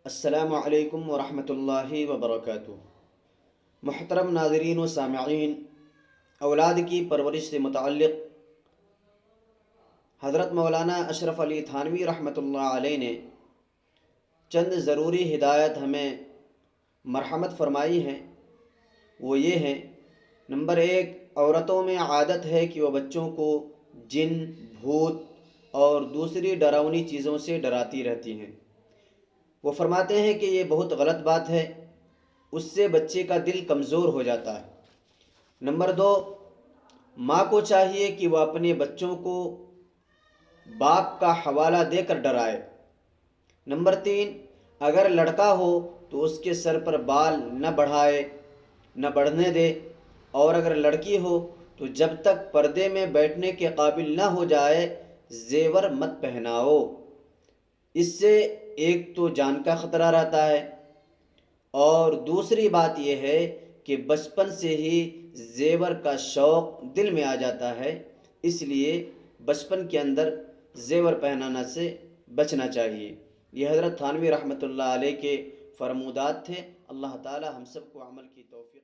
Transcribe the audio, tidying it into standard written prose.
السلام علیکم ورحمۃ اللہ وبرکاتہ۔ محترم ناظرین و سامعین، اولاد کی پرورش سے متعلق حضرت مولانا اشرف علی تھانوی رحمۃ اللہ علیہ نے چند ضروری ہدایت ہمیں مرحمت فرمائی ہیں۔ وہ یہ ہیں: نمبر 1، عورتوں میں عادت ہے کہ وہ بچوں کو جن، بھوت اور دوسری ڈراؤنی چیزوں سے ڈراتی رہتی ہیں۔ وہ فرماتے ہیں کہ یہ بہت غلط بات ہے، اس سے بچے کا دل کمزور ہو جاتا ہے۔ نمبر 2، ماں کو چاہیے کہ وہ اپنے بچوں کو باپ کا حوالہ دے کر ڈرائے۔ نمبر 3، اگر لڑکا ہو تو اس کے سر پر بال نہ بڑھائے، نہ بڑھنے دے، اور اگر لڑکی ہو تو جب تک پردے میں بیٹھنے کے قابل نہ ہو جائے زیور مت پہناؤ۔ اس سے ایک تو جان کا خطرہ رہتا ہے، اور دوسری بات یہ ہے کہ بچپن سے ہی زیور کا شوق دل میں آ جاتا ہے، اس لیے بچپن کے اندر زیور پہنانا سے بچنا چاہیے۔ یہ حضرت تھانوی رحمۃ اللہ علیہ کے فرمودات تھے۔ اللہ تعالی ہم سب کو عمل کی توفیق